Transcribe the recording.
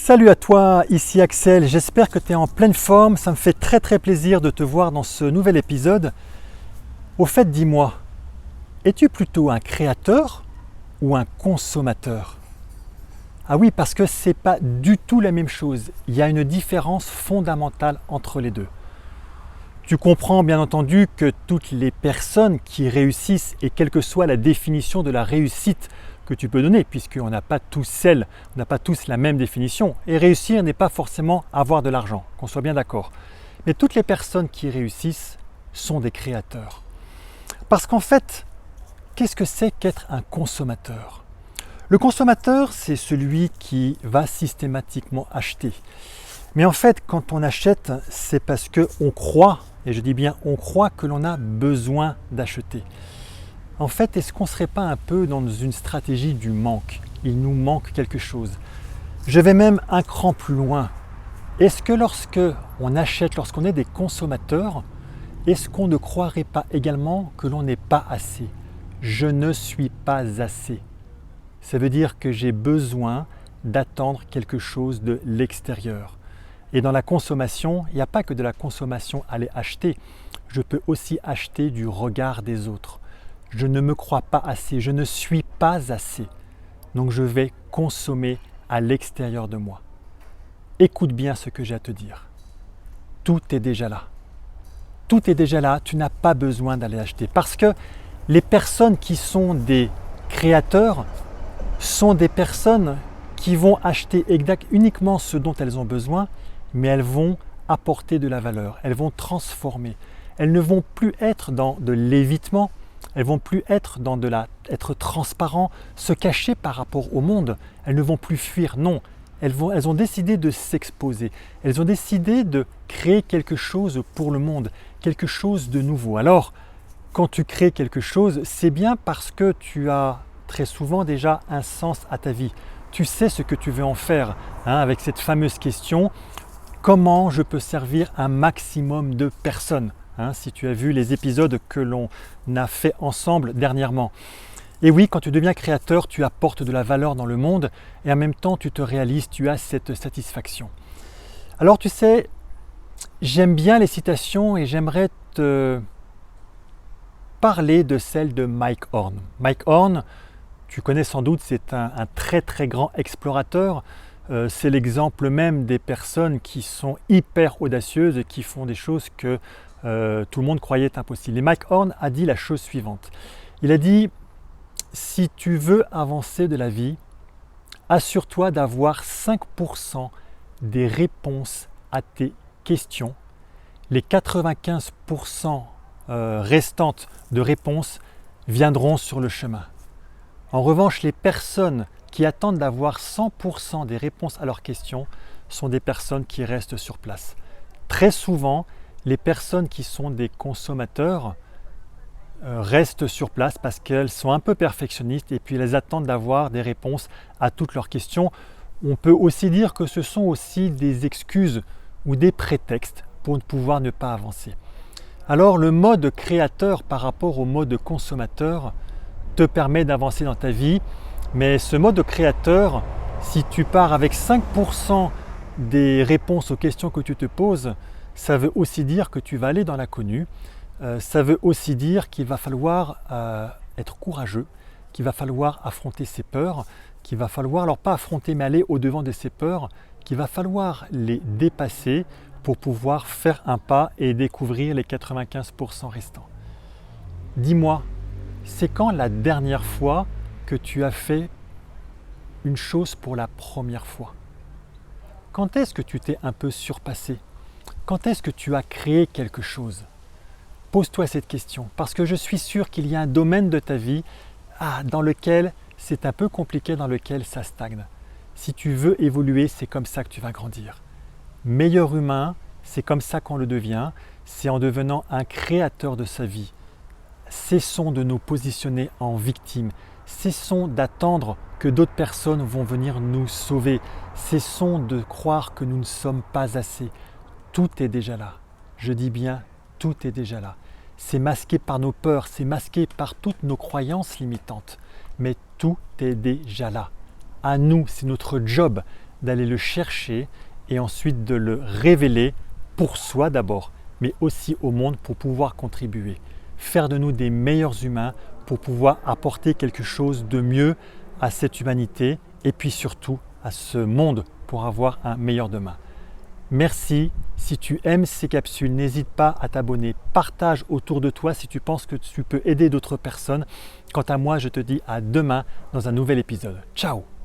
Salut à toi, ici Axel, j'espère que tu es en pleine forme, ça me fait très plaisir de te voir dans ce nouvel épisode. Au fait, dis-moi, es-tu plutôt un créateur ou un consommateur? Ah oui, parce que c'est pas du tout la même chose, il y a une différence fondamentale entre les deux. Tu comprends bien entendu que toutes les personnes qui réussissent, et quelle que soit la définition de la réussite que tu peux donner, puisqu'on n'a pas tous la même définition, et réussir n'est pas forcément avoir de l'argent, qu'on soit bien d'accord. Mais toutes les personnes qui réussissent sont des créateurs. Parce qu'en fait, qu'est-ce que c'est qu'être un consommateur? Le consommateur, c'est celui qui va systématiquement acheter. Mais en fait, quand on achète, c'est parce qu'on croit, et je dis bien on croit que l'on a besoin d'acheter. En fait, est-ce qu'on ne serait pas un peu dans une stratégie du manque? Il nous manque quelque chose. Je vais même un cran plus loin. Est-ce que lorsque on achète, lorsqu'on est des consommateurs, est-ce qu'on ne croirait pas également que l'on n'est pas assez? Je ne suis pas assez. Ça veut dire que j'ai besoin d'attendre quelque chose de l'extérieur. Et dans la consommation, il n'y a pas que de la consommation à aller acheter. Je peux aussi acheter du regard des autres. Je ne me crois pas assez, je ne suis pas assez. Donc je vais consommer à l'extérieur de moi. Écoute bien ce que j'ai à te dire. Tout est déjà là. Tout est déjà là, tu n'as pas besoin d'aller acheter. Parce que les personnes qui sont des créateurs sont des personnes qui vont acheter uniquement ce dont elles ont besoin, mais elles vont apporter de la valeur, elles vont transformer. Elles ne vont plus être dans de l'évitement, elles vont plus être dans être transparent, se cacher par rapport au monde. Elles ne vont plus fuir, non. Elles ont décidé de s'exposer. Elles ont décidé de créer quelque chose pour le monde, quelque chose de nouveau. Alors, quand tu crées quelque chose, c'est bien parce que tu as très souvent déjà un sens à ta vie. Tu sais ce que tu veux en faire, avec cette fameuse question, comment je peux servir un maximum de personnes? Si tu as vu les épisodes que l'on a fait ensemble dernièrement. Et oui, quand tu deviens créateur, tu apportes de la valeur dans le monde et en même temps tu te réalises, tu as cette satisfaction. Alors tu sais, j'aime bien les citations et j'aimerais te parler de celle de Mike Horn. Mike Horn, tu connais sans doute, c'est un très grand explorateur. C'est l'exemple même des personnes qui sont hyper audacieuses et qui font des choses que tout le monde croyait impossible. Et Mike Horn a dit la chose suivante. Il a dit, si tu veux avancer de la vie, assure-toi d'avoir 5% des réponses à tes questions. Les 95% restantes de réponses viendront sur le chemin. En revanche, les personnes qui attendent d'avoir 100% des réponses à leurs questions sont des personnes qui restent sur place. Très souvent, les personnes qui sont des consommateurs restent sur place parce qu'elles sont un peu perfectionnistes et puis elles attendent d'avoir des réponses à toutes leurs questions. On peut aussi dire que ce sont aussi des excuses ou des prétextes pour pouvoir ne pas avancer. Alors le mode créateur par rapport au mode consommateur te permet d'avancer dans ta vie, mais ce mode créateur, si tu pars avec 5% des réponses aux questions que tu te poses, ça veut aussi dire que tu vas aller dans l'inconnu, ça veut aussi dire qu'il va falloir être courageux, qu'il va falloir affronter ses peurs, qu'il va falloir, alors pas affronter mais aller au-devant de ses peurs, qu'il va falloir les dépasser pour pouvoir faire un pas et découvrir les 95% restants. Dis-moi, c'est quand la dernière fois que tu as fait une chose pour la première fois? Quand est-ce que tu t'es un peu surpassé? Quand est-ce que tu as créé quelque chose? Pose-toi cette question, parce que je suis sûr qu'il y a un domaine de ta vie dans lequel c'est un peu compliqué, dans lequel ça stagne. Si tu veux évoluer, c'est comme ça que tu vas grandir. Meilleur humain, c'est comme ça qu'on le devient, c'est en devenant un créateur de sa vie. Cessons de nous positionner en victime. Cessons d'attendre que d'autres personnes vont venir nous sauver. Cessons de croire que nous ne sommes pas assez. Tout est déjà là. Je dis bien, tout est déjà là. C'est masqué par nos peurs, c'est masqué par toutes nos croyances limitantes. Mais tout est déjà là. À nous, c'est notre job d'aller le chercher et ensuite de le révéler pour soi d'abord, mais aussi au monde pour pouvoir contribuer. Faire de nous des meilleurs humains pour pouvoir apporter quelque chose de mieux à cette humanité et puis surtout à ce monde pour avoir un meilleur demain. Merci, si tu aimes ces capsules, n'hésite pas à t'abonner, partage autour de toi si tu penses que tu peux aider d'autres personnes. Quant à moi, je te dis à demain dans un nouvel épisode. Ciao!